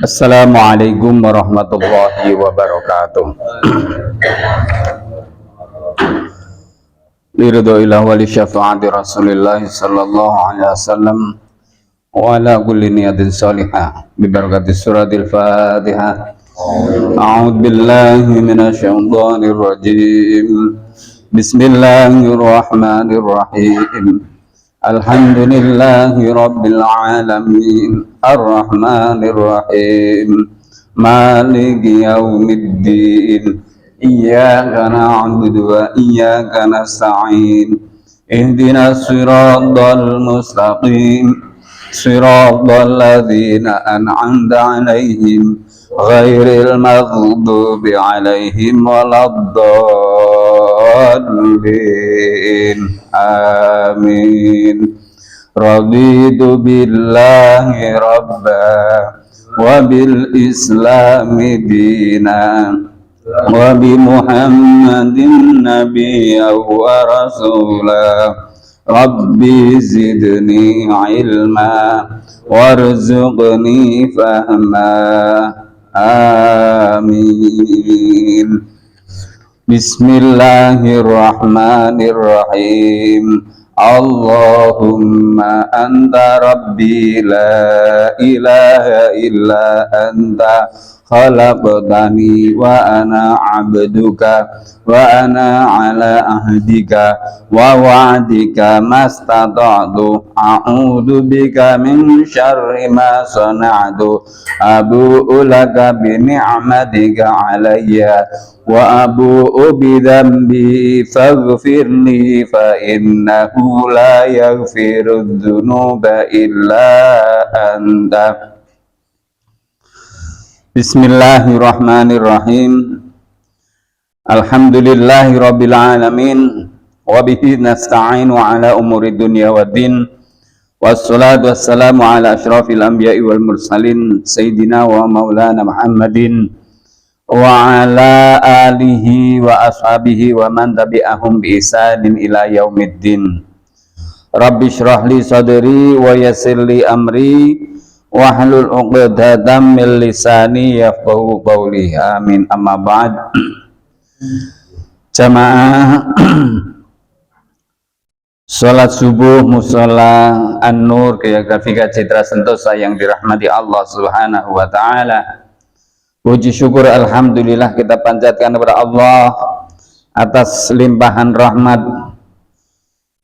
Assalamualaikum warahmatullahi wabarakatuh. Liridhoillah wa li syafaati Rasulillah sallallahu alaihi wasallam wa ala kulli niyatin salihah bi barakati suratil Fatihah. A'udzu billahi minasy syaithanir rajim. Bismillahirrahmanirrahim. Alhamdulillahi rabbil alamin arrahmanir rahim maliki yaumiddin iyyaka na'budu wa iyyaka nasta'in ihdinas siratal mustaqim siratal ladzina an'amta 'alaihim ghairil maghdubi 'alaihim waladdallin. Amin. Raditu billahi rabba wa bil islami dina wa bi muhammadin nabiyya wa rasula. Rabbi zidni ilma warzuqni fahma. Amin. Bismillahirrahmanirrahim. Allahumma anta rabbi la ilaha illa anta khalaqtani wa ana abduka wa ana ala ahdika wa wa'dika mastata'tu a'udzu bika min syarri ma sana'tu abu'u laka bi ni'matika alayya wa abu'u bi dzambi faghfirli fa innahu la yaghfiru dzunuba illa anta. Bismillahirrahmanirrahim. Alhamdulillahi rabbil alamin wa bihi nasta'inu ala umuri dunya waddin. Wassalatu wassalamu ala asyrafil anbiya'i wal mursalin sayyidina wa maulana Muhammadin wa ala alihi wa ashabihi wa man tabi'ahum bi ihsanin ila yaumiddin. Rabbi shrah li sadri wa yassir li amri wahlul 'uqdatam min lisani yafqahu qawli. Amin. Amma ba'd. Jamaah salat subuh musala An-Nur Geografika Citra Sentosa yang dirahmati Allah Subhanahu wa taala. Puji syukur alhamdulillah kita panjatkan kepada Allah atas limpahan rahmat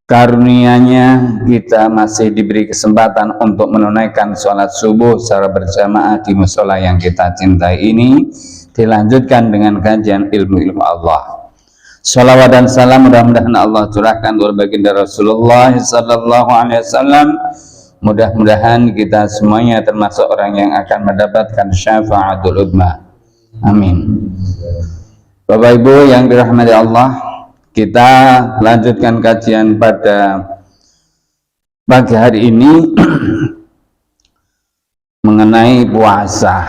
karunia-Nya kita masih diberi kesempatan untuk menunaikan sholat subuh secara berjamaah di mushola yang kita cintai ini, dilanjutkan dengan kajian ilmu-ilmu Allah. Shalawat dan salam mudah-mudahan Allah curahkan kepada baginda Rasulullah sallallahu alaihi wasallam. Mudah-mudahan kita semuanya termasuk orang yang akan mendapatkan syafaatul uzma. Amin. Bapak Ibu yang dirahmati Allah, kita lanjutkan kajian pada pagi hari ini mengenai puasa,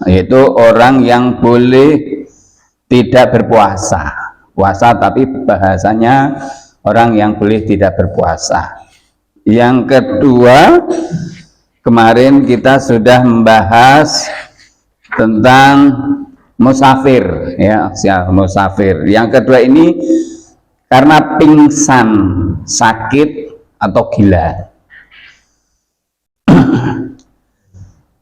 yaitu orang yang boleh tidak berpuasa. Puasa tapi bahasanya orang yang boleh tidak berpuasa. Yang kedua, kemarin kita sudah membahas tentang musafir, ya, musafir. Yang kedua ini karena pingsan, sakit atau gila.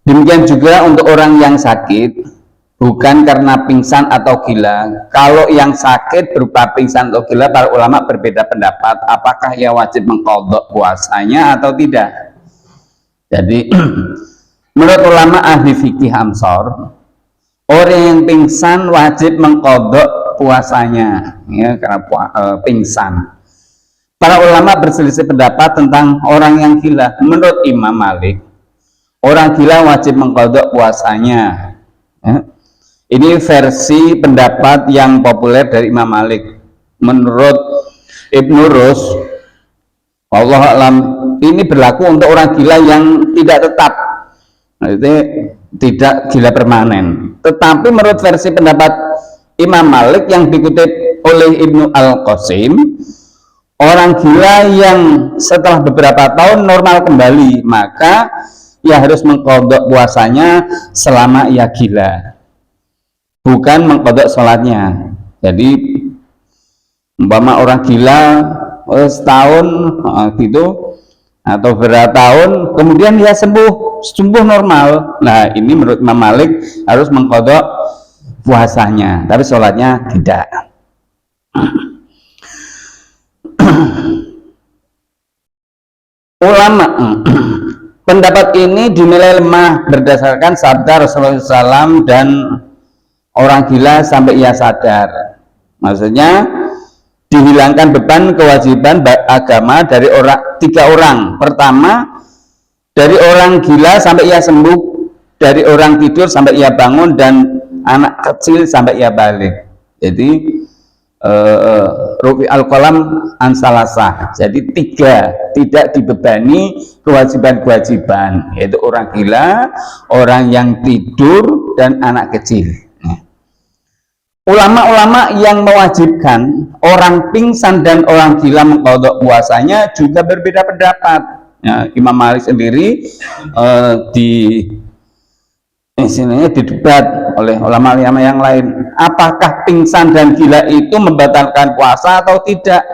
Demikian juga untuk orang yang sakit, bukan karena pingsan atau gila. Kalau yang sakit berupa pingsan atau gila, para ulama berbeda pendapat apakah ia wajib mengqadha puasanya atau tidak. Jadi menurut ulama ahli fikih Amsor, orang yang pingsan wajib mengqadha puasanya, ya, karena pingsan. Para ulama berselisih pendapat tentang orang yang gila. Menurut Imam Malik, orang gila wajib mengqadha puasanya, ya. Ini versi pendapat yang populer dari Imam Malik. Menurut Ibnu Rus, wallahu a'lam, ini berlaku untuk orang gila yang tidak tetap, itu tidak gila permanen. Tetapi menurut versi pendapat Imam Malik yang dikutip oleh Ibnu Al-Qasim, orang gila yang setelah beberapa tahun normal kembali, maka ia harus mengqadha puasanya selama ia gila, bukan mengqadha sholatnya. Jadi umpama orang gila setahun gitu atau berapa tahun kemudian dia sembuh normal, nah ini menurut Imam Malik harus mengqadha puasanya, tapi sholatnya tidak. Ulama pendapat ini dinilai lemah berdasarkan sabda Rasulullah SAW dan orang gila sampai ia sadar. Maksudnya dihilangkan beban kewajiban agama dari tiga orang. Pertama, dari orang gila sampai ia sembuh, dari orang tidur sampai ia bangun, dan anak kecil sampai ia balik. Jadi rufi al-qalam ansalasah. Jadi tiga, tidak dibebani kewajiban-kewajiban, yaitu orang gila, orang yang tidur, dan anak kecil. Ulama-ulama yang mewajibkan orang pingsan dan orang gila mengqadha puasanya juga berbeda pendapat. Ya, Imam Malik sendiri didebat oleh ulama-ulama yang lain. Apakah pingsan dan gila itu membatalkan puasa atau tidak?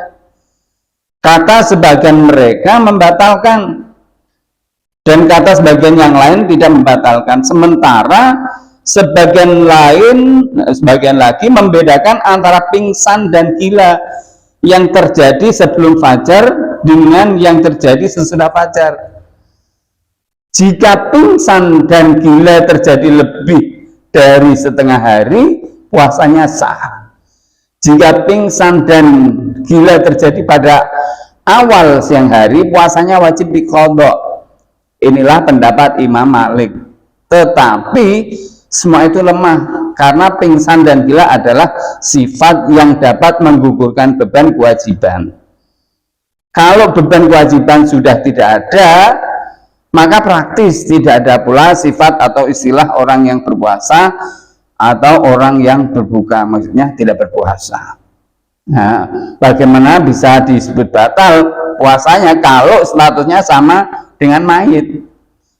Kata sebagian mereka membatalkan, dan kata sebagian yang lain tidak membatalkan. Sementara sebagian lagi membedakan antara pingsan dan gila yang terjadi sebelum fajar dengan yang terjadi sesudah fajar. Jika pingsan dan gila terjadi lebih dari setengah hari, puasanya sah. Jika pingsan dan gila terjadi pada awal siang hari, puasanya wajib diqadha. Inilah pendapat Imam Malik. Tetapi semua itu lemah, karena pingsan dan gila adalah sifat yang dapat menggugurkan beban kewajiban. Kalau beban kewajiban sudah tidak ada, maka praktis tidak ada pula sifat atau istilah orang yang berpuasa atau orang yang berbuka, maksudnya tidak berpuasa. Nah, bagaimana bisa disebut batal puasanya kalau statusnya sama dengan mayit,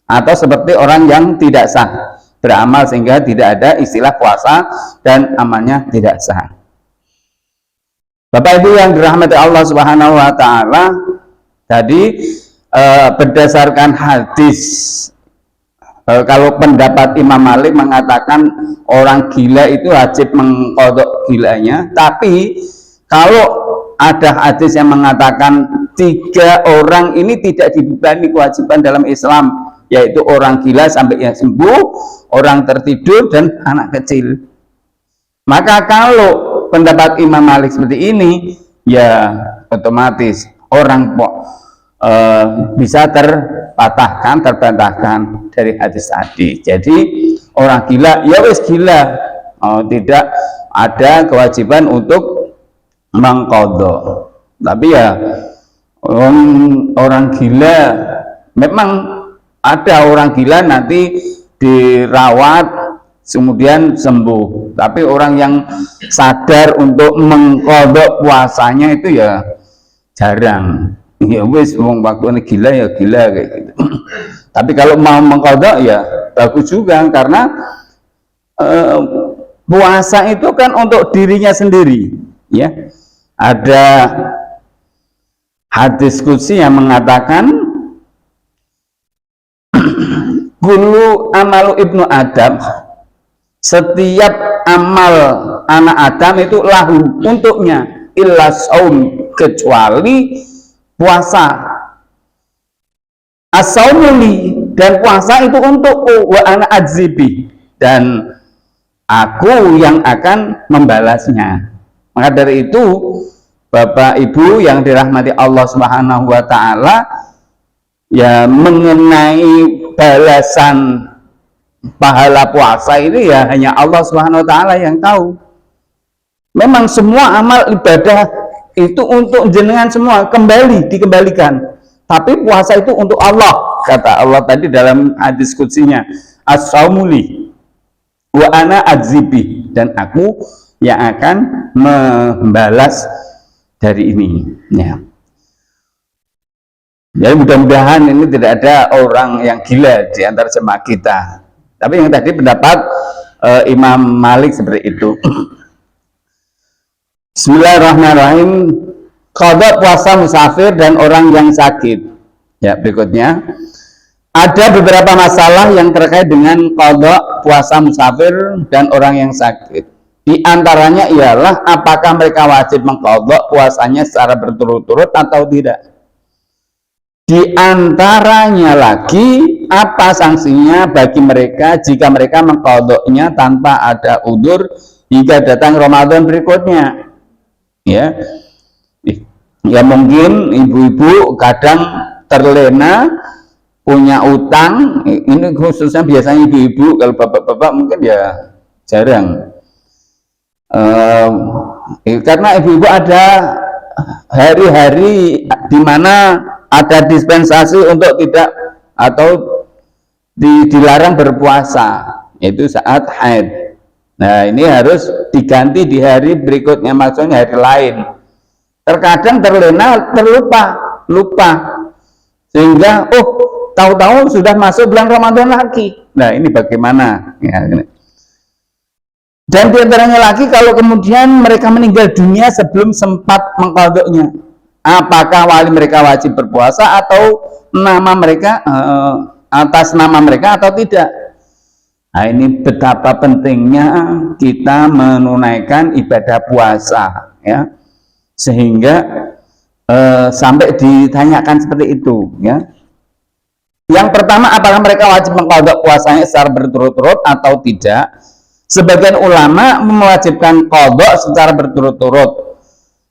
atau seperti orang yang tidak sah beramal sehingga tidak ada istilah puasa dan amalnya tidak sah. Bapak Ibu yang dirahmati Allah Subhanahu wa taala, tadi berdasarkan hadis, kalau pendapat Imam Malik mengatakan orang gila itu wajib mengqadha gilanya, tapi kalau ada hadis yang mengatakan tiga orang ini tidak dibebani kewajiban dalam Islam, yaitu orang gila sampai yang sembuh, orang tertidur, dan anak kecil. Maka kalau pendapat Imam Malik seperti ini, ya otomatis orang bisa terbantahkan dari hadis tadi. Jadi orang gila, ya wis gila, tidak ada kewajiban untuk mengqadha. Tapi ya orang gila memang ada orang gila nanti dirawat kemudian sembuh, tapi orang yang sadar untuk mengqadha puasanya itu ya jarang. Ya wis wong waktu gila ya gila kayak gitu. Tapi kalau mau mengqadha ya bagus juga, karena puasa itu kan untuk dirinya sendiri, ya. Ada hadis qudsi yang mengatakan kullu amalu ibnu Adam, setiap amal anak Adam itu lahu, untuknya, illa saum, kecuali puasa. As-saumuli, dan puasa itu untukku, wa ana adzibi, dan aku yang akan membalasnya. Maka dari itu Bapak Ibu yang dirahmati Allah Subhanahu wa taala, ya mengenai balasan pahala puasa ini ya hanya Allah Subhanahu wa taala yang tahu. Memang semua amal ibadah itu untuk jenengan semua dikembalikan. Tapi puasa itu untuk Allah, kata Allah tadi dalam hadis qudsinya, as-saumuli wa ana adzibi, dan aku yang akan membalas dari ini, ya. Jadi mudah-mudahan ini tidak ada orang yang gila di antara jemaah kita. Tapi yang tadi pendapat Imam Malik seperti itu. Bismillahirrahmanirrahim. Qada puasa musafir dan orang yang sakit. Ya, berikutnya ada beberapa masalah yang terkait dengan qada puasa musafir dan orang yang sakit. Di antaranya ialah apakah mereka wajib mengqada puasanya secara berturut-turut atau tidak. Di antaranya lagi, apa sanksinya bagi mereka jika mereka mengqadanya tanpa ada udzur hingga datang Ramadan berikutnya? Ya, ya mungkin ibu-ibu kadang terlena punya utang. Ini khususnya biasanya ibu-ibu, kalau bapak-bapak mungkin ya jarang. Karena ibu-ibu ada hari-hari di mana ada dispensasi untuk tidak atau dilarang berpuasa, yaitu saat haid. Nah, ini harus diganti di hari berikutnya, maksudnya hari lain. Terkadang terlena, lupa, sehingga tahu-tahu sudah masuk bulan Ramadan lagi. Nah, ini bagaimana? Ya, ini. Dan diantaranya lagi, kalau kemudian mereka meninggal dunia sebelum sempat mengqadanya, apakah wali mereka wajib berpuasa atau nama mereka atas nama mereka atau tidak? Nah, ini betapa pentingnya kita menunaikan ibadah puasa, ya, sehingga sampai ditanyakan seperti itu, ya. Yang pertama, apakah mereka wajib mengqada puasanya secara berturut-turut atau tidak? Sebagian ulama mewajibkan qada secara berturut-turut.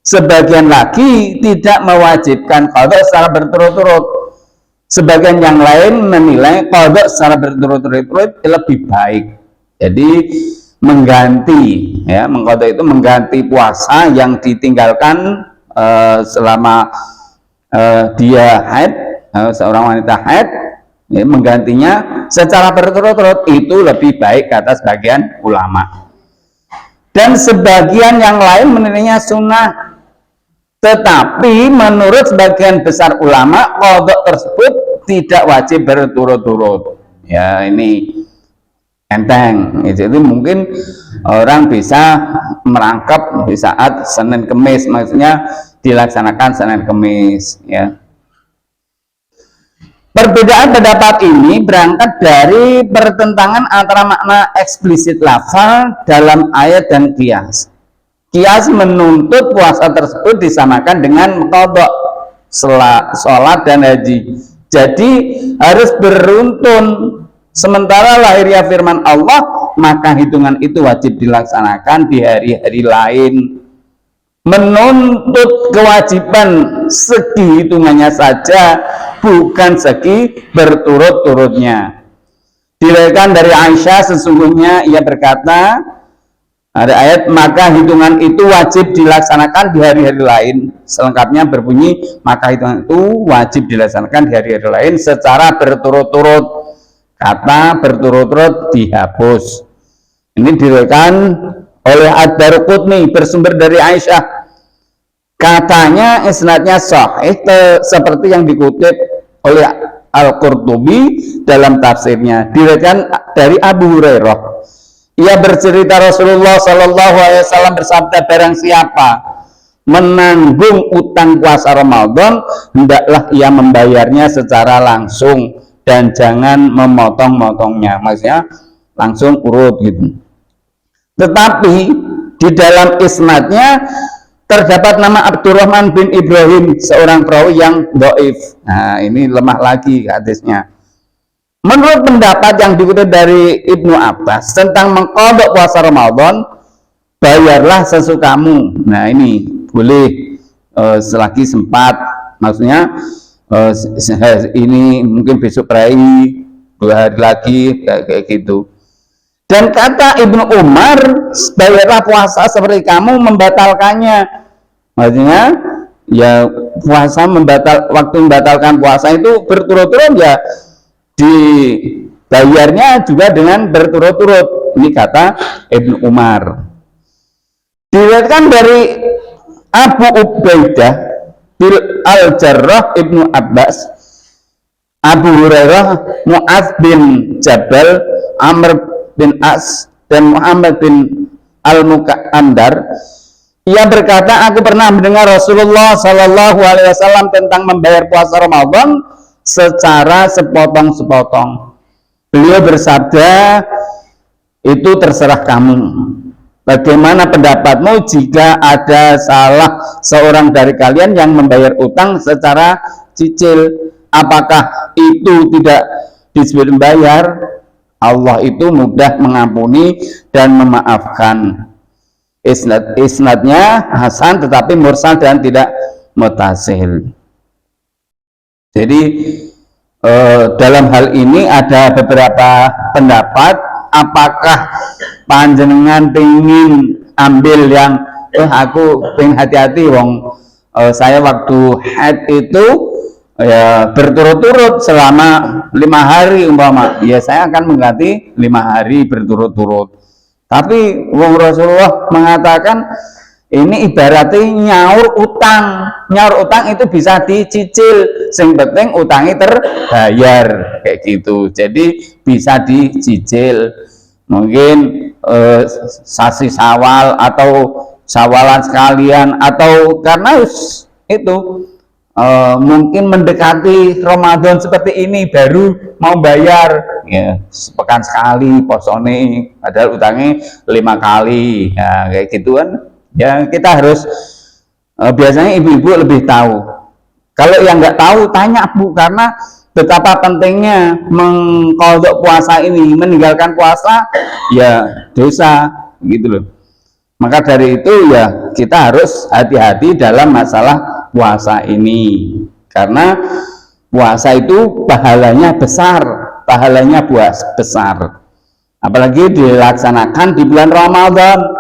Sebagian lagi tidak mewajibkan qada secara berturut-turut. Sebagian yang lain menilai qada secara berturut-turut lebih baik. Jadi mengganti, ya, mengqada itu mengganti puasa yang ditinggalkan selama dia haid, seorang wanita haid, ya, menggantinya secara berturut-turut itu lebih baik kata sebagian ulama. Dan sebagian yang lain menilainya sunnah. Tetapi menurut sebagian besar ulama, qada tersebut tidak wajib berturut-turut. Ya, ini enteng. Jadi mungkin orang bisa merangkap di saat Senin Kemis, maksudnya dilaksanakan Senin Kemis, ya. Perbedaan pendapat ini berangkat dari pertentangan antara makna eksplisit lafal dalam ayat dan qiyas. Qiyas menuntut puasa tersebut disamakan dengan qada, sholat dan haji. Jadi harus beruntun. Sementara lahiriah firman Allah, maka hitungan itu wajib dilaksanakan di hari-hari lain. Menuntut kewajiban segi hitungannya saja, bukan segi berturut-turutnya. Diriwayatkan dari Aisyah, sesungguhnya ia berkata, ada ayat, maka hitungan itu wajib dilaksanakan di hari-hari lain. Selengkapnya berbunyi, maka hitungan itu wajib dilaksanakan di hari-hari lain secara berturut-turut. Kata berturut-turut dihapus. Ini diriwayatkan oleh Ad-Darqutni bersumber dari Aisyah. Katanya isnadnya sahih seperti yang dikutip oleh Al-Qurtubi dalam tafsirnya. Diriwayatkan dari Abu Hurairah. Ia bercerita Rasulullah Shallallahu Alaihi Wasallam bersabda, barang siapa menanggung utang puasa Ramadan, hendaklah ia membayarnya secara langsung dan jangan memotong-motongnya. Maksudnya langsung urut gitu. Tetapi di dalam isnadnya terdapat nama Abdurrahman bin Ibrahim, seorang perawi yang dhaif. Nah, ini lemah lagi hadisnya. Menurut pendapat yang dikutip dari Ibnu Abbas tentang mengqada puasa Ramadan, bayarlah sesukamu. Nah, ini boleh selagi sempat. Maksudnya ini mungkin besok prai, 2 hari lagi, kayak gitu. Dan kata Ibnu Umar, bayarlah puasa seperti kamu membatalkannya. Maksudnya ya puasa waktu membatalkan puasa itu berturut-turut, ya dibayarnya juga dengan berturut-turut. Ini kata Ibnu Umar. Diriwayatkan dari Abu Ubaidah bil Al-Jarrah Ibnu Abbas, Abu Hurairah, Mu'adz bin Jabal, Amr bin As, dan Muhammad bin Al-Muqaddar. Ia berkata, aku pernah mendengar Rasulullah Shallallahu Alaihi Wasallam tentang membayar puasa Ramadan secara sepotong-sepotong. Beliau bersabda, itu terserah kamu. Bagaimana pendapatmu jika ada salah seorang dari kalian yang membayar utang secara cicil? Apakah itu tidak disebut membayar? Allah itu mudah mengampuni dan memaafkan. Isnadnya hasan tetapi mursal dan tidak mutasil. Jadi dalam hal ini ada beberapa pendapat. Apakah panjenengan pengen ambil yang aku pengen hati-hati wong saya waktu haid itu ya berturut-turut selama 5 hari umpama, ya saya akan mengganti 5 hari berturut-turut. Tapi wong Rasulullah mengatakan ini ibaratnya nyaur utang itu bisa dicicil, sing penting utangnya terbayar kayak gitu. Jadi bisa dicicil, mungkin sasi Syawal atau Syawalan sekalian, atau karena itu mungkin mendekati Ramadan seperti ini baru mau bayar, ya sepekan sekali posone padahal utangnya 5 kali, ya kayak gitu kan. Ya kita harus biasanya ibu-ibu lebih tahu. Kalau yang nggak tahu tanya Bu, karena betapa pentingnya mengqadha puasa ini. Meninggalkan puasa ya dosa gitu loh. Maka dari itu ya kita harus hati-hati dalam masalah puasa ini, karena puasa itu pahalanya besar, apalagi dilaksanakan di bulan Ramadan.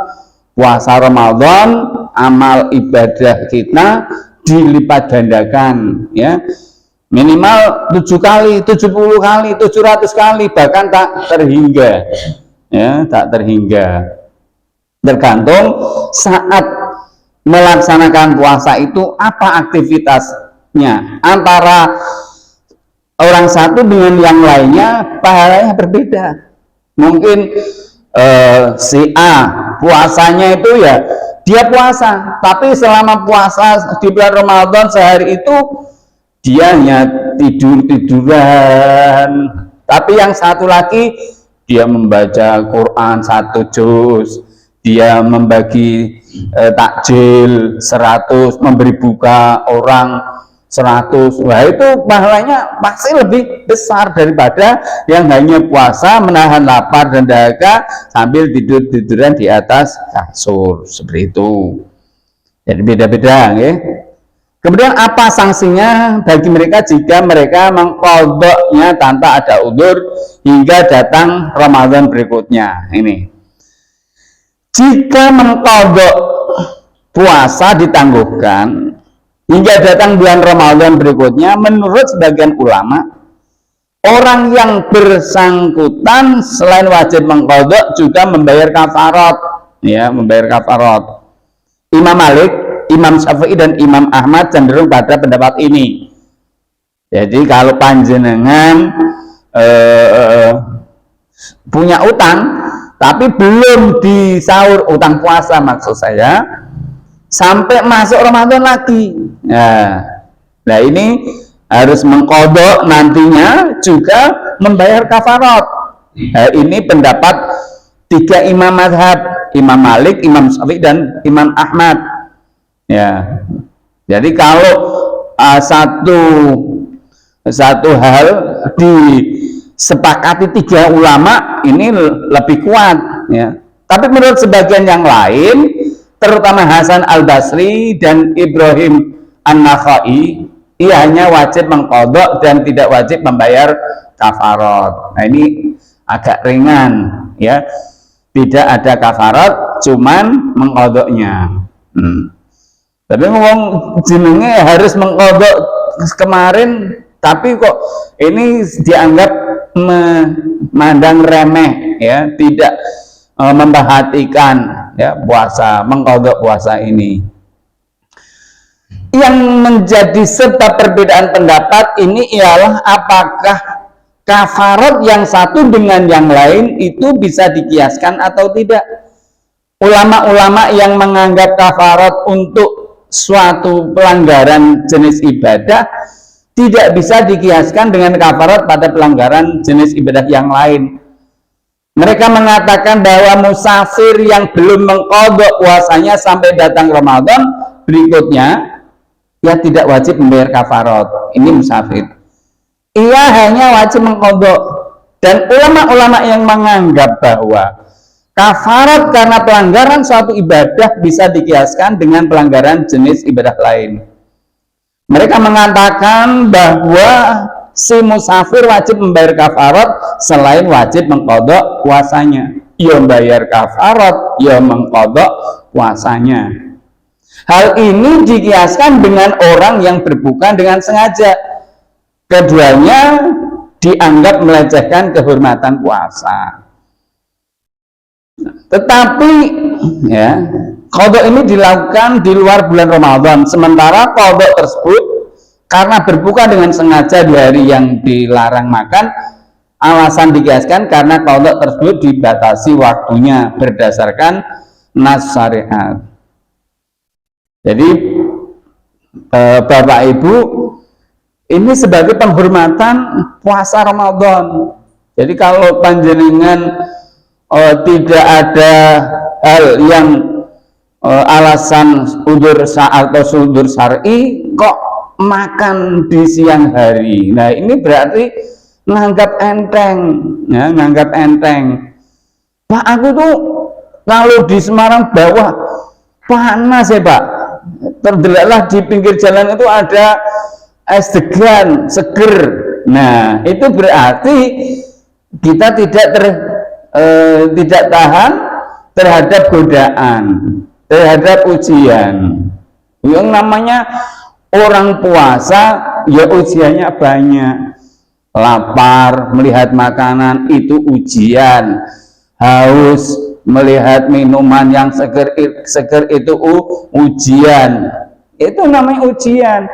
Puasa Ramadan, amal ibadah kita dilipat gandakan, ya minimal 7 kali, 70 kali, 700 kali, bahkan tak terhingga, ya tak terhingga. Tergantung saat melaksanakan puasa itu apa aktivitasnya, antara orang satu dengan yang lainnya pahalanya berbeda. Mungkin si A puasanya itu ya dia puasa, tapi selama puasa di bulan Ramadan sehari itu dia hanya tiduran. Tapi yang satu lagi dia membaca Quran 1 juz, dia membagi takjil 100, memberi buka orang 100. Wah, itu pahalanya pasti lebih besar daripada yang hanya puasa menahan lapar dan dahaga sambil tiduran di atas kasur seperti itu. Jadi beda-beda, ya. Kemudian apa sanksinya bagi mereka jika mereka mengqadhanya tanpa ada udzur hingga datang Ramadan berikutnya? Ini, jika mengqadha puasa ditangguhkan hingga datang bulan Ramadan berikutnya, menurut sebagian ulama, orang yang bersangkutan selain wajib mengqadha juga membayar kafarat, ya, membayar kafarat. Imam Malik, Imam Syafi'i dan Imam Ahmad cenderung pada pendapat ini. Jadi kalau panjenengan punya utang tapi belum disaur, utang puasa maksud saya, sampai masuk Ramadan lagi. Nah ini harus mengqadha nantinya juga membayar kafarat. Nah, ini pendapat 3 imam mazhab, Imam Malik, Imam Syafi'i dan Imam Ahmad. Ya. Jadi kalau satu hal disepakati 3 ulama ini lebih kuat, ya. Tapi menurut sebagian yang lain, terutama Hasan Al-Basri dan Ibrahim An-Nakhai, ia hanya wajib mengqadha dan tidak wajib membayar kafarat. Nah ini agak ringan, ya, tidak ada kafarat, cuman mengqadhanya. Tapi ngomong jenenge harus mengqadha kemarin, tapi kok ini dianggap memandang remeh, ya, tidak memperhatikan, ya, puasa, mengqadha puasa ini. Yang menjadi sebab perbedaan pendapat ini ialah apakah kafarat yang satu dengan yang lain itu bisa dikiaskan atau tidak. Ulama-ulama yang menganggap kafarat untuk suatu pelanggaran jenis ibadah tidak bisa dikiaskan dengan kafarat pada pelanggaran jenis ibadah yang lain. Mereka mengatakan bahwa musafir yang belum mengqadha puasanya sampai datang Ramadan berikutnya, ya tidak wajib membayar kafarat. Ini musafir. Ia hanya wajib mengqadha. Dan ulama-ulama yang menganggap bahwa kafarat karena pelanggaran suatu ibadah bisa dikiaskan dengan pelanggaran jenis ibadah lain. Mereka mengatakan bahwa si musafir wajib membayar kafarat selain wajib mengqadha puasanya. Ya membayar kafarat, ya mengqadha puasanya. Hal ini dikiaskan dengan orang yang berbuka dengan sengaja. Keduanya dianggap melecehkan kehormatan puasa. Tetapi ya, qadha ini dilakukan di luar bulan Ramadan, sementara qadha tersebut karena berbuka dengan sengaja di hari yang dilarang makan, alasan dikiaskan karena qadha tersebut dibatasi waktunya berdasarkan nas syariat. Jadi Bapak Ibu, ini sebagai penghormatan puasa Ramadan. Jadi kalau panjenengan tidak ada hal yang alasan udzur atau sudur syar'i kok makan di siang hari. Nah, ini berarti nganggap enteng, ya, nganggap enteng. Pak, aku tuh kalau di Semarang bawah panas ya Pak. Terdelaklah di pinggir jalan itu ada es degan seger. Nah, itu berarti kita tidak tahan terhadap godaan, terhadap ujian. Yang namanya orang puasa ya ujiannya banyak. Lapar melihat makanan itu ujian, haus melihat minuman yang seger itu ujian. Itu namanya ujian.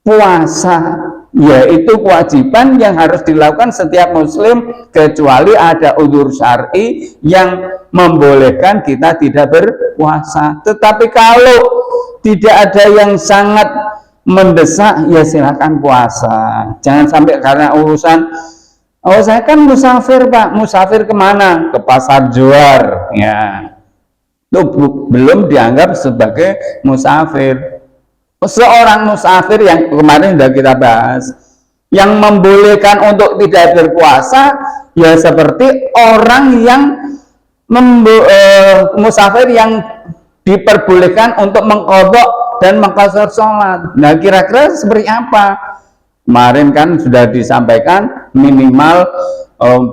Puasa yaitu kewajiban yang harus dilakukan setiap muslim kecuali ada udzur syar'i yang membolehkan kita tidak berpuasa. Tetapi kalau tidak ada yang sangat mendesak, ya silakan puasa. Jangan sampai karena urusan, oh saya kan musafir Pak, musafir kemana? Ke pasar Johar, ya itu belum dianggap sebagai musafir. Seorang musafir yang kemarin sudah kita bahas, yang membolehkan untuk tidak berpuasa, ya seperti orang yang musafir yang diperbolehkan untuk mengqadha dan mengqasar sholat. Nah, kira-kira seperti apa? Kemarin kan sudah disampaikan minimal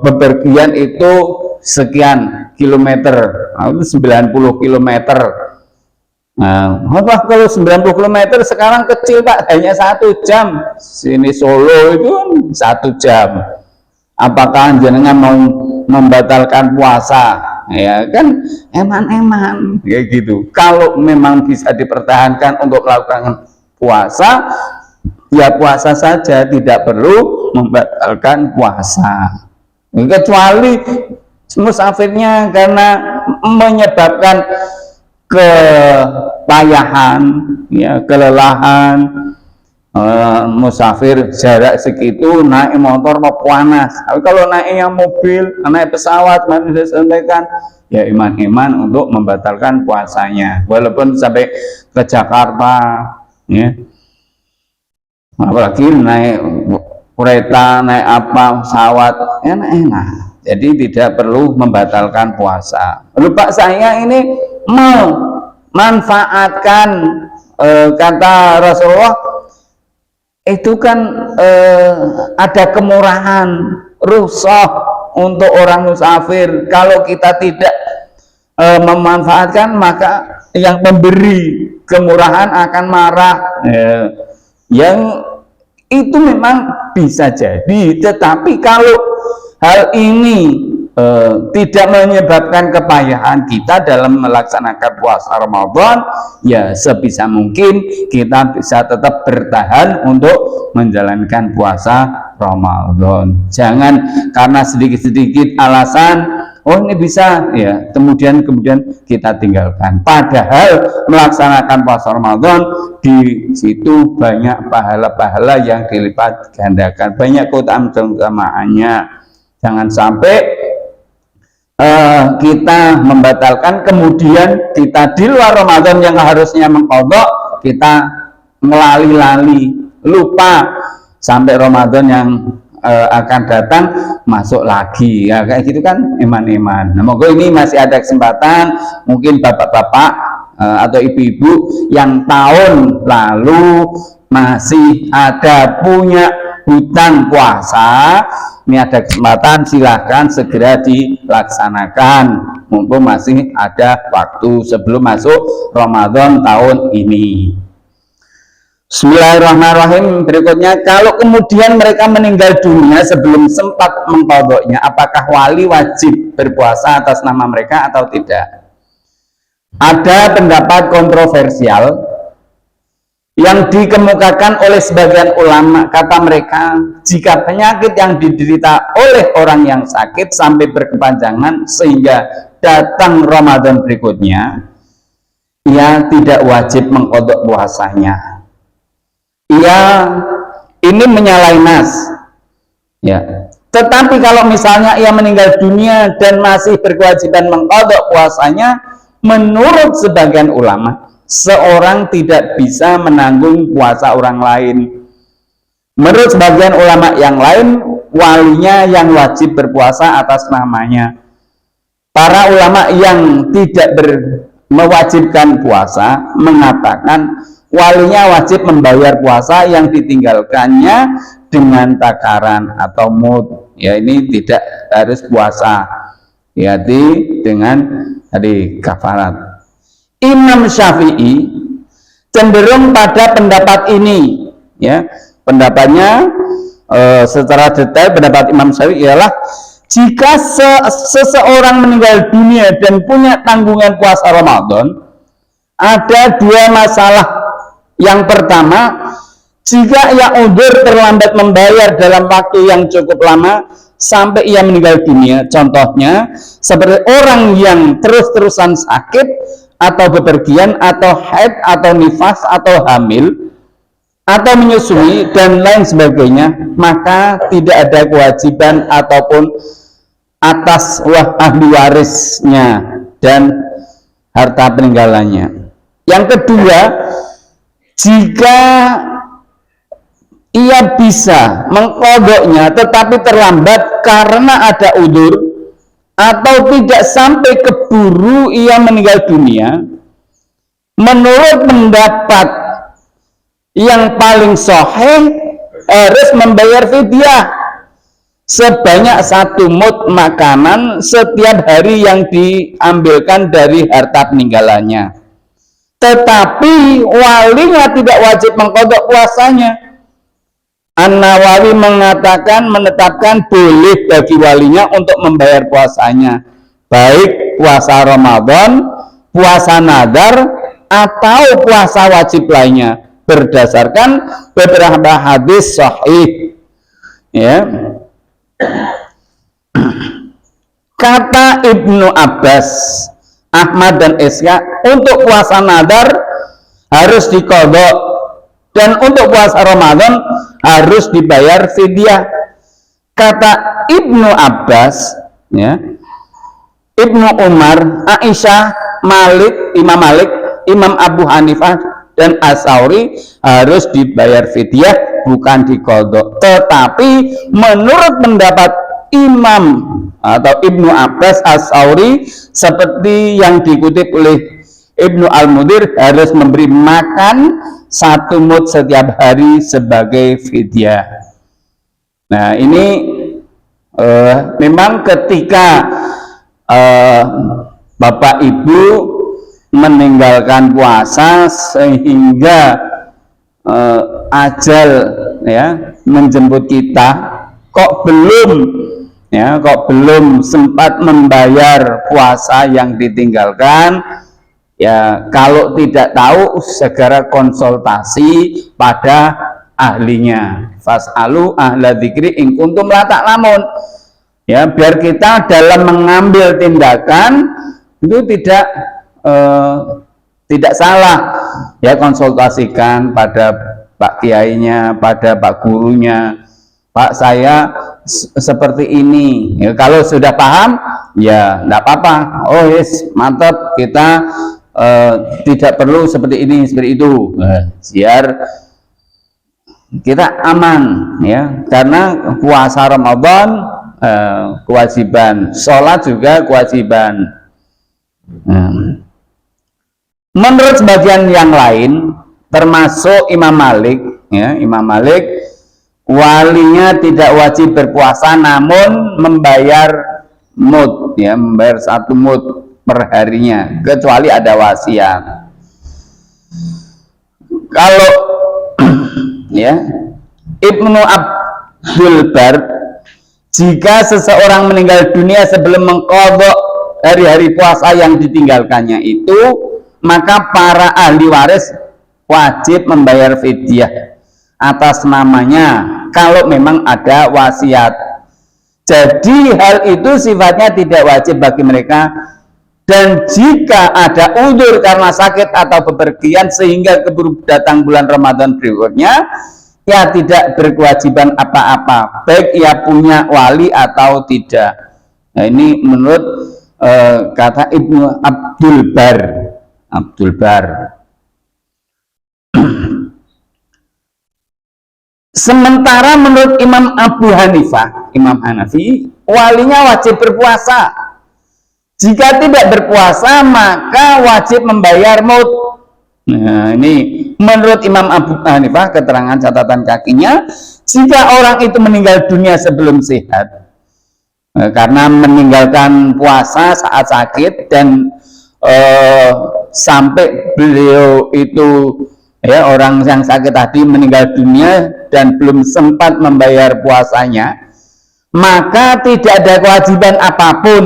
bepergian itu sekian kilometer, itu 90 kilometer. Nah, kalau 90 km sekarang kecil Pak, hanya 1 jam. Sini Solo itu 1 jam. Apakah jenengan mau membatalkan puasa? Ya kan, eman-eman kayak gitu. Kalau memang bisa dipertahankan untuk melakukan puasa, ya puasa saja, tidak perlu membatalkan puasa. Kecuali musafirnya karena menyebabkan kepayahan, ya kelelahan, musafir jarak segitu naik motor mau panas. Tapi kalau naiknya mobil, naik pesawat, mari saya sampaikan, ya iman-iman untuk membatalkan puasanya, walaupun sampai ke Jakarta, ya. Apalagi naik kereta, naik apa, pesawat, enak-enak. Jadi tidak perlu membatalkan puasa. Lalu Pak, saya ini memanfaatkan kata Rasulullah itu kan ada kemurahan, rukhsah untuk orang musafir. Kalau kita tidak memanfaatkan, maka yang memberi kemurahan akan marah. Yang itu memang bisa jadi, tetapi kalau hal ini tidak menyebabkan kepayahan kita dalam melaksanakan puasa Ramadan, ya sebisa mungkin kita bisa tetap bertahan untuk menjalankan puasa Ramadan. Jangan karena sedikit-sedikit alasan, oh ini bisa, ya kemudian kita tinggalkan. Padahal melaksanakan puasa Ramadan di situ banyak pahala-pahala yang dilipat gandakan, banyak keutamaannya. Jangan sampai kita membatalkan, kemudian kita di luar Ramadan yang harusnya mengqadha, kita melalui lupa sampai Ramadan yang akan datang masuk lagi, ya kayak gitu kan iman-iman. Nah, moga ini masih ada kesempatan, mungkin bapak-bapak atau ibu-ibu yang tahun lalu masih ada punya hutang puasa, ini ada kesempatan, silahkan segera dilaksanakan mumpung masih ada waktu sebelum masuk Ramadan tahun ini. Bismillahirrahmanirrahim. Berikutnya, kalau kemudian mereka meninggal dunia sebelum sempat mengqadhanya, apakah wali wajib berpuasa atas nama mereka atau tidak? Ada pendapat kontroversial yang dikemukakan oleh sebagian ulama. Kata mereka, jika penyakit yang diderita oleh orang yang sakit sampai berkepanjangan sehingga datang Ramadan berikutnya, ia tidak wajib mengqadha puasanya. Ia ini menyalahi nas, ya. Tetapi kalau misalnya ia meninggal dunia dan masih berkewajiban mengqadha puasanya, menurut sebagian ulama, seorang tidak bisa menanggung puasa orang lain. Menurut sebagian ulama yang lain, walinya yang wajib berpuasa atas namanya. Para ulama yang tidak mewajibkan puasa mengatakan walinya wajib membayar puasa yang ditinggalkannya dengan takaran atau mud. Ya, ini tidak harus puasa, ya, dengan kafarat. Imam Syafi'i cenderung pada pendapat ini, ya. Pendapatnya secara detail, pendapat Imam Syafi'i ialah jika seseorang meninggal dunia dan punya tanggungan puasa Ramadan, ada dua masalah. Yang pertama, jika ia udzur terlambat membayar dalam waktu yang cukup lama sampai ia meninggal dunia, contohnya seperti orang yang terus-terusan sakit atau bepergian atau haid atau nifas atau hamil atau menyusui dan lain sebagainya, maka tidak ada kewajiban ataupun atas ahli warisnya dan harta peninggalannya. Yang kedua, jika ia bisa mengqadhanya tetapi terlambat karena ada udzur atau tidak sampai keburu ia meninggal dunia, menurut pendapat yang paling sahih harus membayar fidyah sebanyak 1 mud makanan setiap hari yang diambilkan dari harta peninggalannya. Tetapi walinya tidak wajib mengqadha puasanya. An-Nawawi menetapkan boleh bagi walinya untuk membayar puasanya, baik puasa Ramadan, puasa nadar, atau puasa wajib lainnya, berdasarkan beberapa hadis sahih. Ya. Kata Ibnu Abbas, Ahmad dan Ishaq, untuk puasa nadar harus diqadha dan untuk puasa Ramadan harus dibayar fidyah. Kata Ibnu Abbas, ya, Ibnu Umar, Aisyah, Imam Malik, Imam Abu Hanifah dan As-Sauri harus dibayar fidyah, bukan diqadha. Tetapi menurut pendapat Imam atau Ibnu Abbas, As-Sauri, seperti yang dikutip oleh Ibnu Al-Mudhir, harus memberi makan 1 mud setiap hari sebagai fidyah. Nah, ini memang ketika Bapak Ibu meninggalkan puasa sehingga ajal, ya, menjemput kita, kok belum ya kok belum sempat membayar puasa yang ditinggalkan, ya kalau tidak tahu segera konsultasi pada ahlinya. Fas'alu ahla dzikri in kuntum la ta'lamun. Ya, biar kita dalam mengambil tindakan itu tidak salah, ya konsultasikan pada Pak Kiainya, pada Pak Gurunya. Pak, saya seperti ini. Ya, kalau sudah paham, ya enggak apa-apa. Oh yes, mantap, kita tidak perlu seperti ini, seperti itu. Biar kita aman, ya. Karena puasa Ramadan kewajiban, sholat juga kewajiban. Menurut sebagian yang lain, termasuk Imam Malik, ya, Imam Malik, walinya tidak wajib berpuasa, namun membayar mud, ya, membayar 1 mud per harinya, kecuali ada wasiat. Kalau ya Ibnu Abdul Bar, jika seseorang meninggal dunia sebelum mengqadha hari-hari puasa yang ditinggalkannya itu, maka para ahli waris wajib membayar fidyah atas namanya kalau memang ada wasiat. Jadi hal itu sifatnya tidak wajib bagi mereka, dan jika ada udzur karena sakit atau bepergian sehingga keburu datang bulan Ramadan berikutnya, ya tidak berkewajiban apa-apa, baik ia punya wali atau tidak. Nah, ini menurut kata Ibnu Abdul Bar. Sementara menurut Imam Abu Hanifah, Imam Hanafi, walinya wajib berpuasa. Jika tidak berpuasa, maka wajib membayar mud. Nah, ini menurut Imam Abu Hanifah, keterangan catatan kakinya, jika orang itu meninggal dunia sebelum sehat, karena meninggalkan puasa saat sakit, dan sampai beliau itu, ya, orang yang sakit tadi meninggal dunia dan belum sempat membayar puasanya, maka tidak ada kewajiban apapun.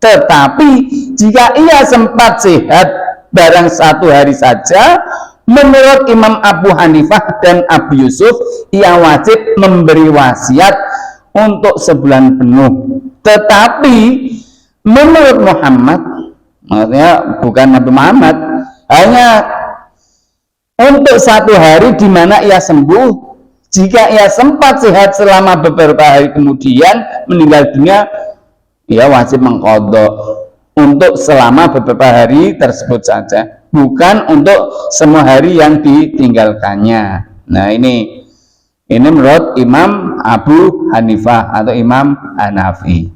Tetapi jika ia sempat sehat barang 1 hari saja, menurut Imam Abu Hanifah dan Abu Yusuf, ia wajib memberi wasiat untuk sebulan penuh. Tetapi menurut Muhammad, maksudnya bukan Nabi Muhammad, hanya untuk 1 hari di mana ia sembuh. Jika ia sempat sehat selama beberapa hari kemudian meninggal dunia, ia wajib mengqadha untuk selama beberapa hari tersebut saja, bukan untuk semua hari yang ditinggalkannya. Nah, ini menurut Imam Abu Hanifah atau Imam Hanafi.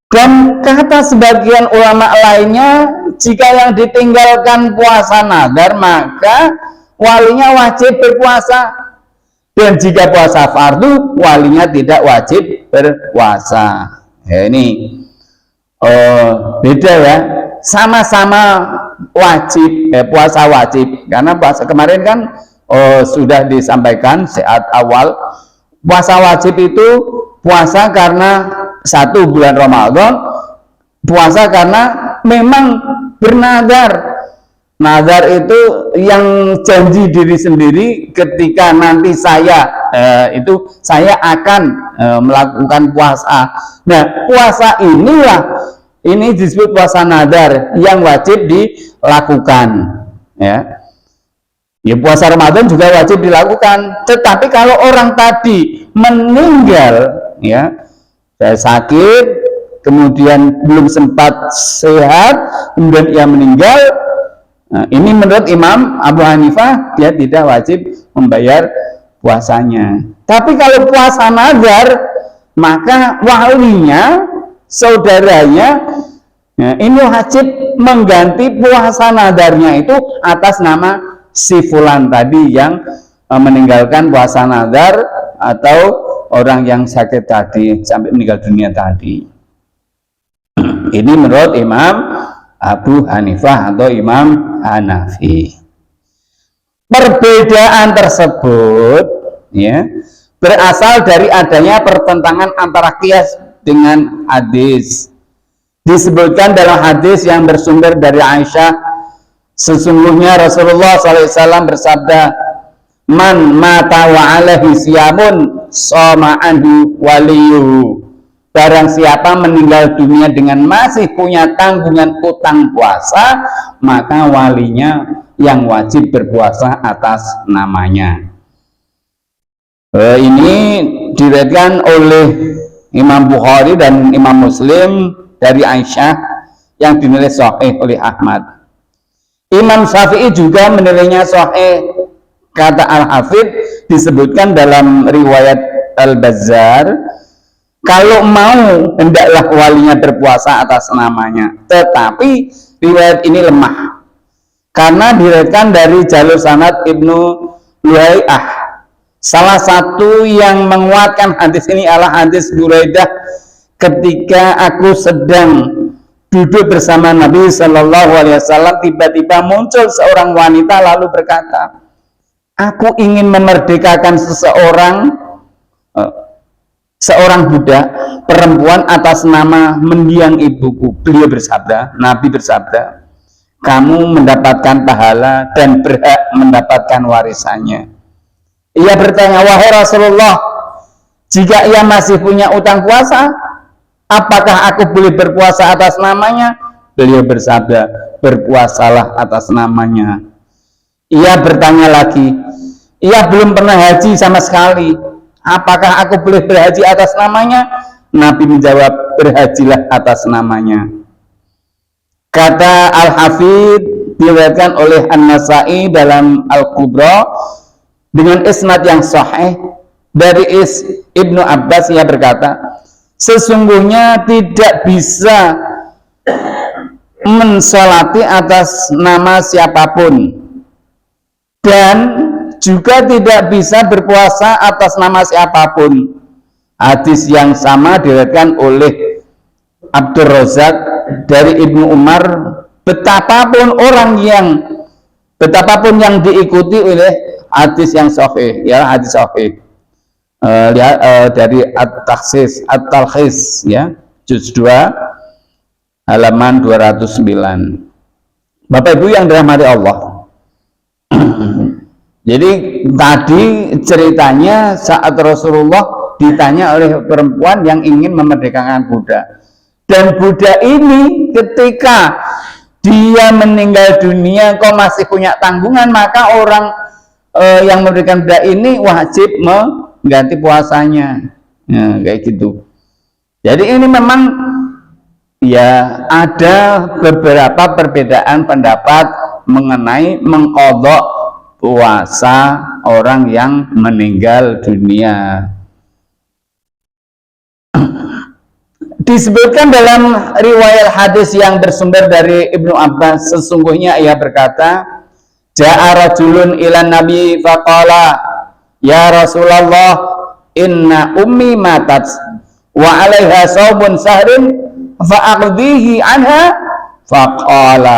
Dan kata sebagian ulama lainnya, jika yang ditinggalkan puasa nadar, maka walinya wajib berpuasa. Dan jika puasa fardu, walinya tidak wajib berpuasa. Ya, ini beda, ya. Sama-sama wajib, puasa wajib. Karena puasa kemarin kan sudah disampaikan saat awal, puasa wajib itu puasa karena 1 bulan Ramadan, puasa karena memang bernadar. Nazar itu yang janji diri sendiri, ketika nanti saya akan melakukan puasa. Nah, puasa ini disebut puasa nazar yang wajib dilakukan, ya. Ya, puasa Ramadan juga wajib dilakukan. Tetapi kalau orang tadi meninggal, ya, sakit, kemudian belum sempat sehat, kemudian ia meninggal, nah, ini menurut Imam Abu Hanifah, dia tidak wajib membayar puasanya. Tapi kalau puasa nazar, maka walinya, saudaranya, ya, ini wajib mengganti puasa nazarnya itu atas nama si fulan tadi yang meninggalkan puasa nazar, atau orang yang sakit tadi sampai meninggal dunia tadi. Ini menurut Imam Abu Hanifah atau Imam Hanafi. Perbedaan tersebut, ya, berasal dari adanya pertentangan antara qiyas dengan hadis. Disebutkan dalam hadis yang bersumber dari Aisyah, sesungguhnya Rasulullah SAW bersabda, man mata wa alaihi siyamun shoma anhu waliyuhu. Barang siapa meninggal dunia dengan masih punya tanggungan utang puasa, maka walinya yang wajib berpuasa atas namanya. Ini diriwayatkan oleh Imam Bukhari dan Imam Muslim dari Aisyah yang dinilai sahih oleh Ahmad. Imam Syafi'i juga menilainya sahih. Kata Al-Hafidh disebutkan dalam riwayat Al-Bazzar, kalau mau hendaklah walinya berpuasa atas namanya. Tetapi riwayat ini lemah karena diriwayatkan dari jalur sanad Ibnu Luhai'ah. Salah satu yang menguatkan hadis ini adalah hadis Buraidah, ketika aku sedang duduk bersama Nabi Shallallahu Alaihi Wasallam, tiba-tiba muncul seorang wanita lalu berkata, aku ingin memerdekakan seorang budak perempuan atas nama mendiang ibuku. Beliau bersabda, Nabi bersabda, kamu mendapatkan pahala dan berhak mendapatkan warisannya. Ia bertanya, wahai Rasulullah, jika ia masih punya utang puasa, apakah aku boleh berpuasa atas namanya? Beliau bersabda, berpuasalah atas namanya. Ia bertanya lagi, ia belum pernah haji sama sekali, apakah aku boleh berhaji atas namanya? Nabi menjawab, berhajilah atas namanya. Kata Al-Hafidh diriwayatkan oleh An-Nasai dalam Al-Kubra dengan isnad yang sahih dari Ibnu Abbas, ia berkata, sesungguhnya tidak bisa mensolati atas nama siapapun dan juga tidak bisa berpuasa atas nama siapapun. Hadis yang sama diriwayatkan oleh Abdur Razak dari Ibnu Umar, betapapun yang diikuti oleh hadis yang sahih, ya hadis sahih, dari At-Talkhis, ya, juz 2 halaman 209. Bapak Ibu yang dirahmati Allah. Jadi tadi ceritanya saat Rasulullah ditanya oleh perempuan yang ingin memerdekakan budak, dan budak ini ketika dia meninggal dunia kok masih punya tanggungan, maka orang yang memberikan budak ini wajib mengganti puasanya, ya, kayak gitu. Jadi ini memang ya ada beberapa perbedaan pendapat mengenai mengqadha puasa orang yang meninggal dunia. Disebutkan dalam riwayat hadis yang bersumber dari Ibnu Abbas, sesungguhnya ia berkata, ja'a rajulun ilan nabi faqala, ya Rasulullah, inna ummi matat wa alaiha saubun sahrin fa'aqdihi anha. Faqala,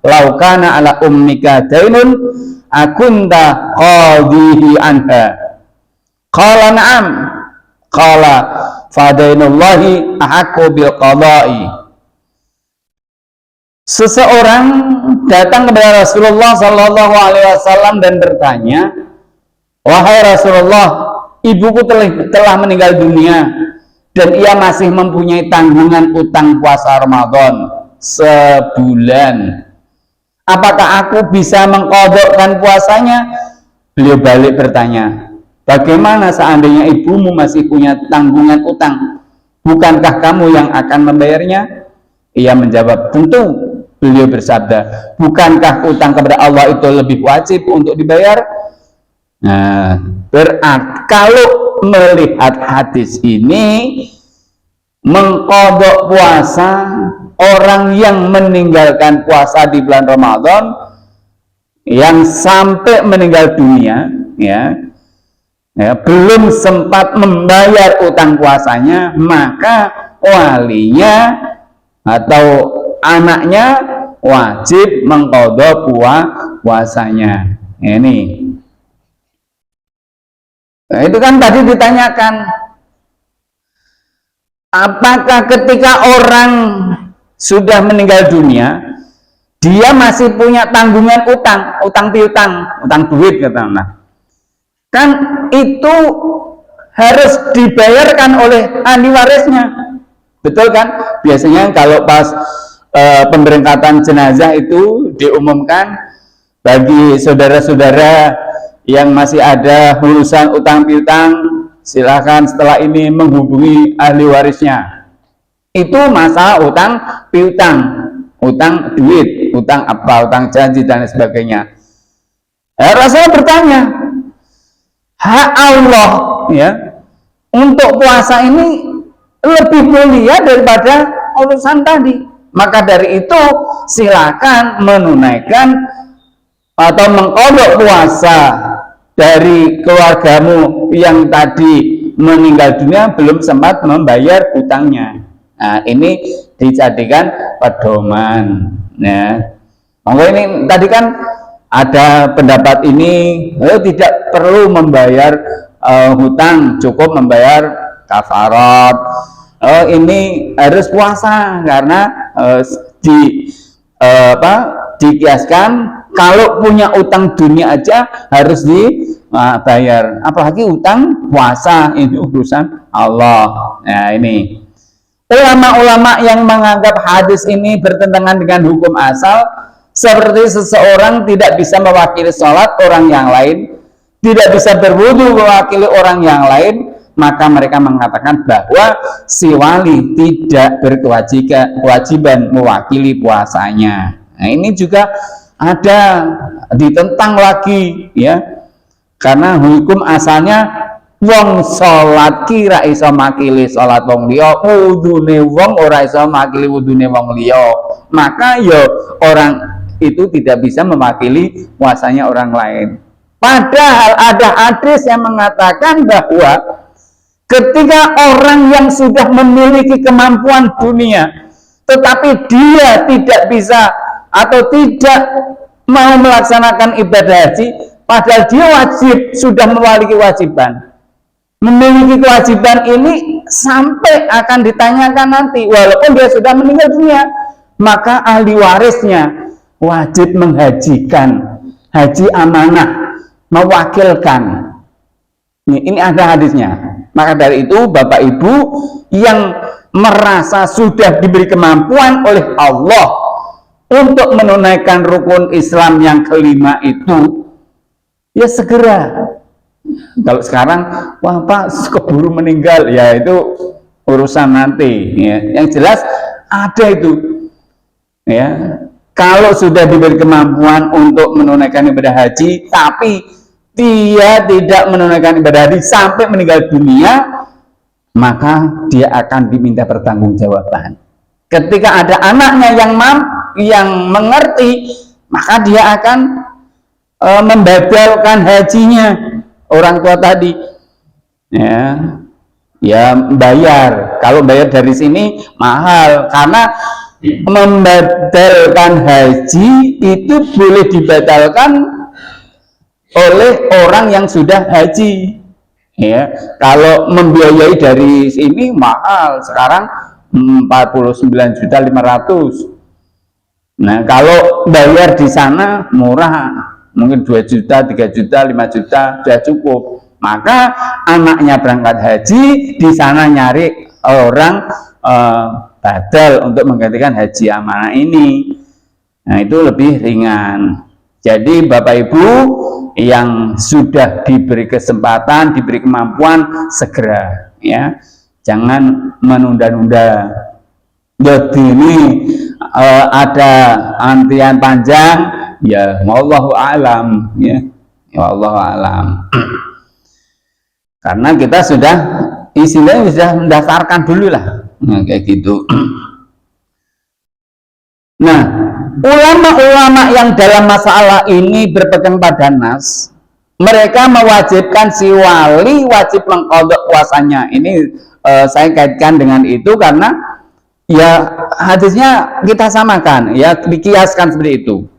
law kana ala ummika dainun akunta qadihi anha. Qala na'am. Qala fadainullahi ahaqqu bil qada'i. Seseorang datang kepada Rasulullah Shallallahu Alaihi Wasallam dan bertanya, wahai Rasulullah, ibuku telah meninggal dunia dan ia masih mempunyai tanggungan utang puasa Ramadan sebulan. Apakah aku bisa mengqadhakan puasanya? Beliau balik bertanya, bagaimana seandainya ibumu masih punya tanggungan utang? Bukankah kamu yang akan membayarnya? Ia menjawab, tentu. Beliau bersabda, bukankah utang kepada Allah itu lebih wajib untuk dibayar? Nah, berarti kalau melihat hadis ini, mengqadha puasa orang yang meninggalkan puasa di bulan Ramadan yang sampai meninggal dunia, ya, belum sempat membayar utang puasanya, maka walinya atau anaknya wajib mengqadha puasanya. Ini Nah, itu kan tadi ditanyakan, apakah ketika orang sudah meninggal dunia, dia masih punya tanggungan utang piutang, utang duit katakanlah. Kan itu harus dibayarkan oleh ahli warisnya. Betul kan? Biasanya kalau pas pemberangkatan jenazah itu diumumkan bagi saudara-saudara yang masih ada urusan utang piutang, silakan setelah ini menghubungi ahli warisnya. Itu masalah utang piutang, utang duit, utang apa, utang janji dan sebagainya. Rasanya bertanya, hak Allah ya untuk puasa ini lebih mulia daripada urusan tadi. Maka dari itu silakan menunaikan atau mengqadha puasa dari keluargamu yang tadi meninggal dunia belum sempat membayar hutangnya. Nah, ini dijadikan pedoman. Ya. Maka ini tadi kan ada pendapat ini tidak perlu membayar hutang, cukup membayar kafarat. Ini harus puasa karena dikiaskan kalau punya utang dunia aja harus dibayar, apalagi utang puasa, ini urusan Allah. Nah, ini ulama-ulama yang menganggap hadis ini bertentangan dengan hukum asal, seperti seseorang tidak bisa mewakili sholat orang yang lain, tidak bisa berwudu mewakili orang yang lain, maka mereka mengatakan bahwa si wali tidak berkewajiban mewakili puasanya. Nah, ini juga ada ditentang lagi ya, karena hukum asalnya wong sholat kira iso makili sholat wong liya, wudune wong ora iso makili wudune wong liya, maka ya orang itu tidak bisa mewakili puasanya orang lain. Padahal ada hadis yang mengatakan bahwa ketika orang yang sudah memiliki kemampuan dunia tetapi dia tidak bisa atau tidak mau melaksanakan ibadah haji, padahal dia wajib, sudah memiliki kewajiban. Memiliki kewajiban ini sampai akan ditanyakan nanti, walaupun dia sudah meninggal dunia, maka ahli warisnya wajib menghajikan, haji amanah, mewakilkan. Ini ada hadisnya. Maka dari itu Bapak Ibu yang merasa sudah diberi kemampuan oleh Allah untuk menunaikan rukun Islam yang kelima itu, ya segera. Kalau sekarang, wah Pak keburu meninggal, ya itu urusan nanti. Ya. Yang jelas ada itu. Ya, kalau sudah diberi kemampuan untuk menunaikan ibadah haji, tapi dia tidak menunaikan ibadah haji sampai meninggal dunia, maka dia akan diminta pertanggungjawaban. Ketika ada anaknya yang mengerti, maka dia akan membatalkan hajinya orang tua tadi. Ya bayar. Kalau bayar dari sini mahal, karena membatalkan haji itu boleh dibatalkan oleh orang yang sudah haji. Ya, kalau membiayai dari sini mahal, sekarang 49.500.000. Nah, kalau bayar di sana murah, mungkin 2 juta, 3 juta, 5 juta sudah cukup. Maka anaknya berangkat haji, di sana nyari orang badal untuk menggantikan haji amanah ini. Nah, itu lebih ringan. Jadi Bapak Ibu yang sudah diberi kesempatan, diberi kemampuan, segera ya. Jangan menunda-nunda. Jadi ini ada antrian panjang, ya wallahu alam ya. Ya wallahu alam. Karena kita sudah istilahnya sudah mendaftarkan dulu lah. Nah, kayak gitu. Nah, ulama-ulama yang dalam masalah ini berpegang pada nas, mereka mewajibkan si wali wajib mengqadha puasanya. Ini saya kaitkan dengan itu karena ya hadisnya kita samakan, ya dikiaskan seperti itu.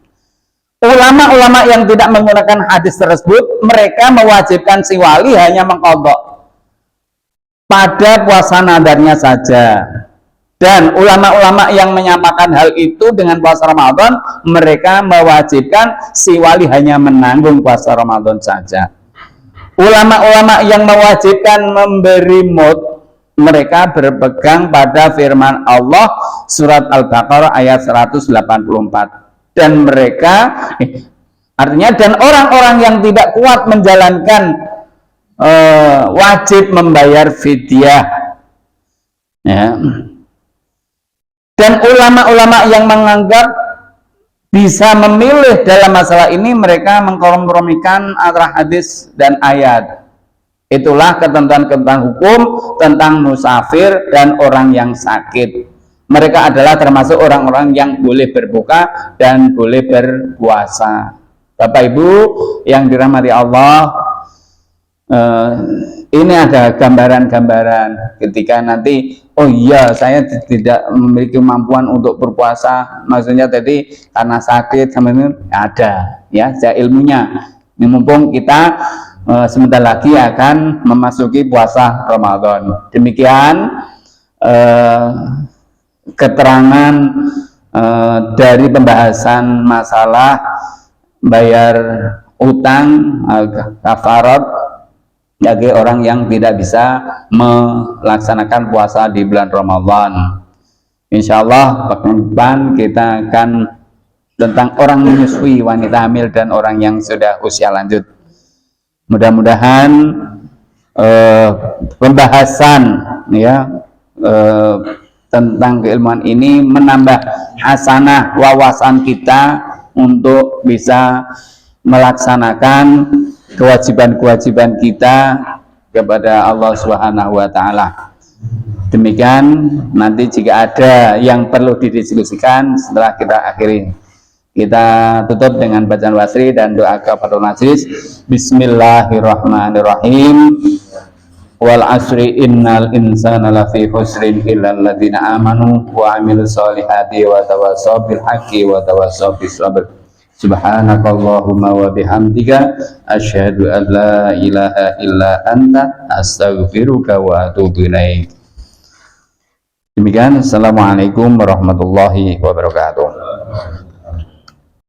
Ulama-ulama yang tidak menggunakan hadis tersebut, mereka mewajibkan si wali hanya mengqadha pada puasa nadarnya saja. Dan ulama-ulama yang menyamakan hal itu dengan puasa Ramadan, mereka mewajibkan si wali hanya menanggung puasa Ramadan saja. Ulama-ulama yang mewajibkan memberi mut, mereka berpegang pada firman Allah surat Al-Baqarah ayat 184. Dan mereka, artinya dan orang-orang yang tidak kuat menjalankan wajib membayar fidyah, ya. Dan ulama-ulama yang menganggap bisa memilih dalam masalah ini, mereka mengkompromikan antara hadis dan ayat. Itulah ketentuan-ketentuan hukum tentang musafir dan orang yang sakit. Mereka adalah termasuk orang-orang yang boleh berbuka dan boleh berpuasa. Bapak Ibu yang dirahmati Allah, ini ada gambaran-gambaran ketika nanti, oh iya saya tidak memiliki kemampuan untuk berpuasa, maksudnya tadi karena sakit sama ini ada, ya, saya ilmunya. Ini mumpung kita sebentar lagi akan memasuki puasa Ramadan. Demikian keterangan dari pembahasan masalah bayar utang kafarat bagi orang yang tidak bisa melaksanakan puasa di bulan Ramadan. Insya Allah pekan depan kita akan tentang orang menyusui, wanita hamil dan orang yang sudah usia lanjut. Mudah-mudahan pembahasan, ya, tentang keilmuan ini menambah hasanah wawasan kita untuk bisa melaksanakan kewajiban-kewajiban kita kepada Allah Subhanahu wa taala. Demikian, nanti jika ada yang perlu didiskusikan setelah kita akhiri, kita tutup dengan bacaan wasri dan doa kafaratul majlis. Bismillahirrahmanirrahim. Wal asri innal insana lafi khusrin illa alladziina amanu wa 'amilus solihati wa tawassaw bil haqqi wa tawassaw bis sabr. Subhanakallahumma wa bihamdika asyhadu an la ilaha illa anta astaghfiruka wa atubu ilaik. Demikian, assalamualaikum warahmatullahi wabarakatuh.